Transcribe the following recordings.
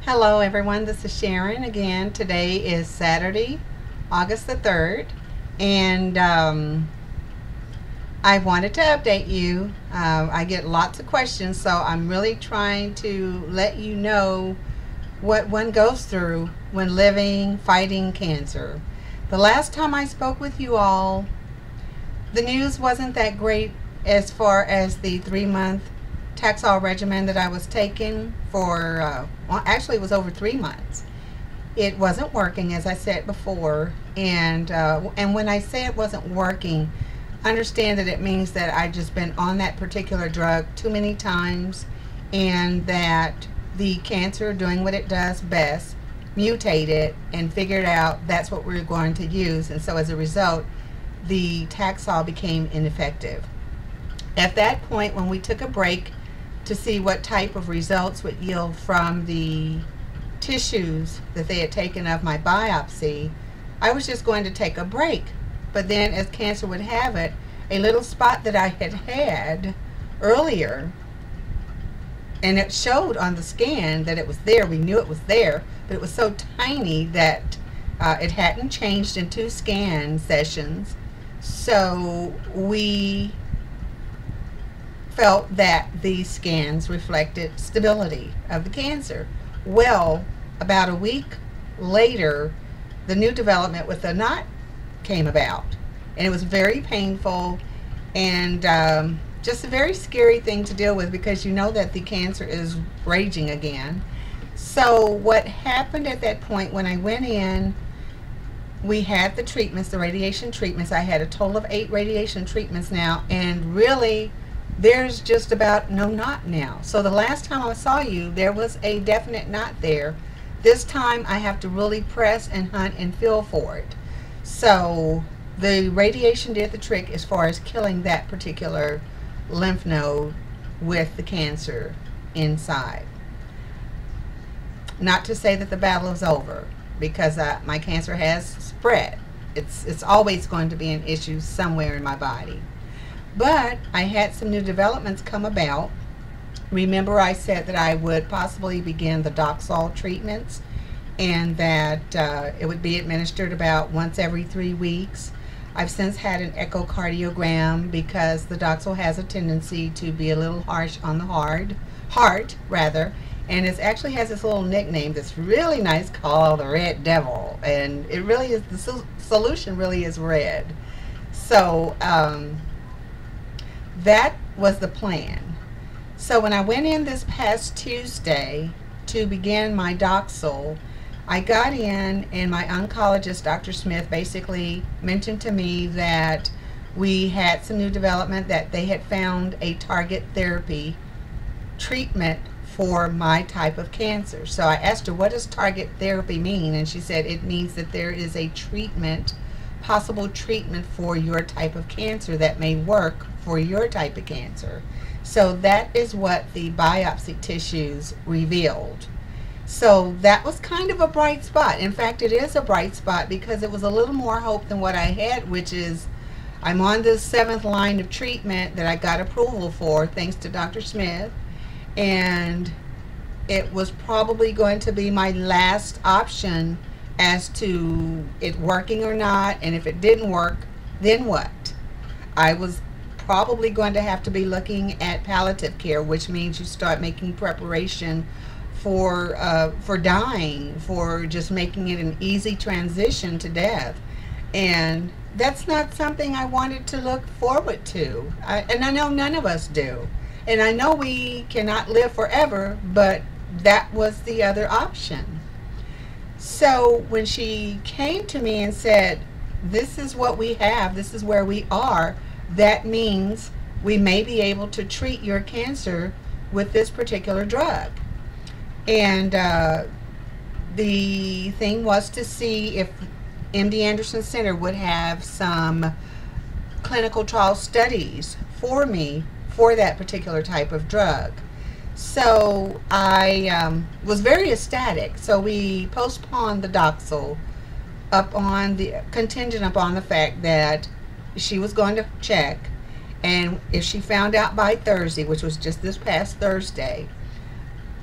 Hello everyone, this is Sharon again. Today is Saturday, August the 3rd, and I wanted to update you. I get lots of questions, so I'm really trying to let you know what one goes through when living, fighting cancer. The last time I spoke with you all, the news wasn't that great as far as the 3-month taxol regimen that I was taking for, well, actually it was over 3 months. It wasn't working, as I said before, and when I say it wasn't working, understand that it means that I've just been on that particular drug too many times, and that the cancer, doing what it does best, mutated and figured out that's what we're going to use, and so as a result the taxol became ineffective. At that point, when we took a break to see what type of results would yield from the tissues that they had taken of my biopsy, I was just going to take a break. But then, as cancer would have it, a little spot that I had had earlier, and it showed on the scan that it was there, we knew it was there, but it was so tiny that it hadn't changed in 2 scan sessions, so we felt that the scans reflected stability of the cancer. Well, about a week later, the new development with the knot came about, and it was very painful and just a very scary thing to deal with, because you know that the cancer is raging again. So what happened at that point, when I went in, we had the treatments, the radiation treatments. I had a total of 8 radiation treatments now, and really there's just about no knot now. So the last time I saw you, there was a definite knot there. This time I have to really press and hunt and feel for it. So the radiation did the trick as far as killing that particular lymph node with the cancer inside. Not to say that the battle is over, because my cancer has spread. It's always going to be an issue somewhere in my body. But I had some new developments come about. Remember, I said that I would possibly begin the doxil treatments, and that it would be administered about once every 3 weeks. I've since had an echocardiogram, because the doxil has a tendency to be a little harsh on the heart, and it actually has this little nickname that's really nice called the Red Devil, and it really is, the solution really is red. So that was the plan. So when I went in this past Tuesday to begin my doxil, I got in, and my oncologist, Dr. Smith, basically mentioned to me that we had some new development, that they had found a target therapy treatment for my type of cancer. So I asked her, what does target therapy mean? And she said it means that there is a treatment, possible treatment for your type of cancer that may work for your type of cancer. So that is what the biopsy tissues revealed. So that was kind of a bright spot. In fact, it is a bright spot, because it was a little more hope than what I had, which is I'm on this 7th line of treatment that I got approval for thanks to Dr. Smith, and it was probably going to be my last option as to it working or not. And if it didn't work, then what? I was probably going to have to be looking at palliative care, which means you start making preparation for dying, for just making it an easy transition to death. And that's not something I wanted to look forward to, and I know none of us do. And I know we cannot live forever, but that was the other option. So when she came to me and said, this is what we have, this is where we are, that means we may be able to treat your cancer with this particular drug. And the thing was to see if MD Anderson Center would have some clinical trial studies for me for that particular type of drug. So I was very ecstatic. So we postponed the doxil contingent upon the fact that she was going to check, and if she found out by Thursday, which was just this past Thursday,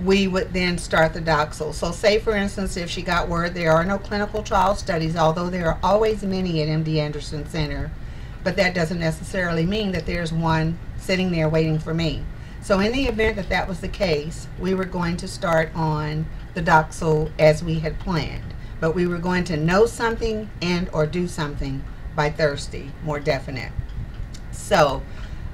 we would then start the doxil. So say for instance, if she got word there are no clinical trial studies, although there are always many at MD Anderson Center, but that doesn't necessarily mean that there's one sitting there waiting for me. So in the event that that was the case, we were going to start on the doxil as we had planned, but we were going to know something and or do something by Thursday, more definite. So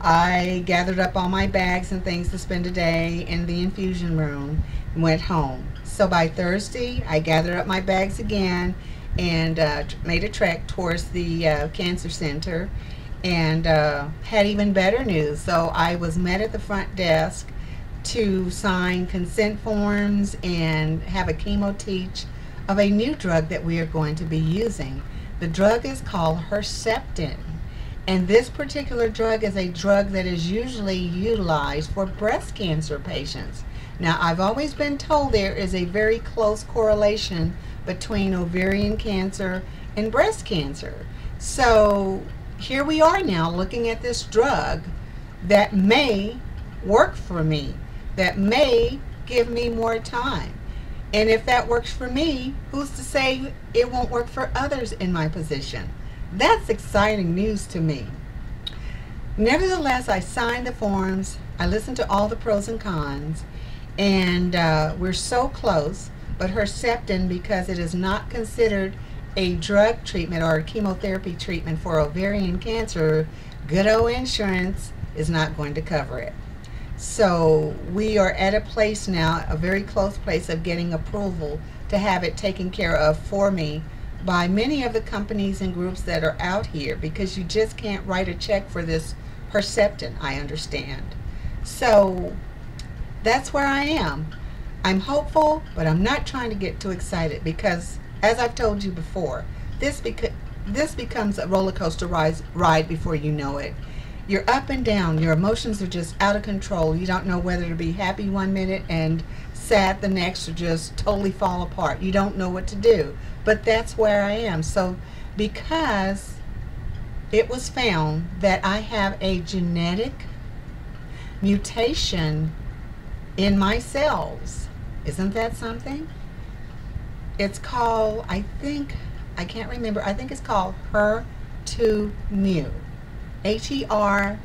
I gathered up all my bags and things to spend a day in the infusion room and went home. So by Thursday, I gathered up my bags again and made a trek towards the cancer center, and had even better news. So I was met at the front desk to sign consent forms and have a chemo teach of a new drug that we are going to be using. The drug is called herceptin. And this particular drug is a drug that is usually utilized for breast cancer patients. Now, I've always been told there is a very close correlation between ovarian cancer and breast cancer. So here we are now looking at this drug that may work for me, that may give me more time. And if that works for me, who's to say it won't work for others in my position? That's exciting news to me. Nevertheless, I signed the forms, I listened to all the pros and cons, and we're so close. But herceptin, because it is not considered a drug treatment or a chemotherapy treatment for ovarian cancer, good old insurance is not going to cover it. So we are at a place now, a very close place of getting approval to have it taken care of for me by many of the companies and groups that are out here, because you just can't write a check for this herceptin, I understand. So that's where I am. I'm hopeful, but I'm not trying to get too excited, because as I've told you before, this becomes a roller coaster ride before you know it. You're up and down, your emotions are just out of control. You don't know whether to be happy one minute and sad the next, or just totally fall apart. You don't know what to do. But that's where I am. So because it was found that I have a genetic mutation in my cells, isn't that something? It's called, I can't remember, I think it's called HER2-mu. HER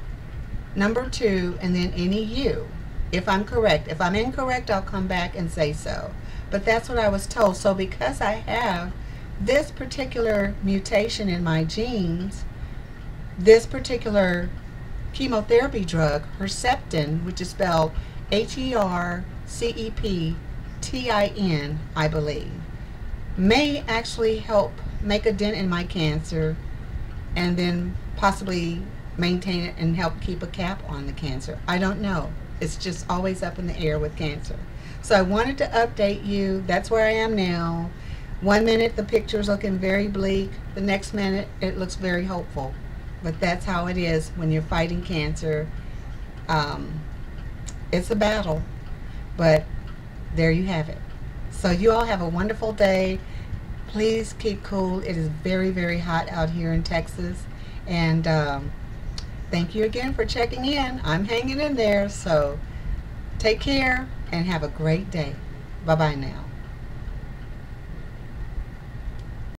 number 2 and then any U, if I'm correct. If I'm incorrect, I'll come back and say so. But that's what I was told. So because I have this particular mutation in my genes, this particular chemotherapy drug, herceptin, which is spelled HERceptin, I believe, may actually help make a dent in my cancer and then possibly maintain it and help keep a cap on the cancer. I don't know. It's just always up in the air with cancer. So I wanted to update you. That's where I am now. One minute the picture's looking very bleak. The next minute it looks very hopeful. But that's how it is when you're fighting cancer. It's a battle. But there you have it. So you all have a wonderful day. Please keep cool. It is very, very hot out here in Texas. And thank you again for checking in. I'm hanging in there. So take care and have a great day. Bye-bye now.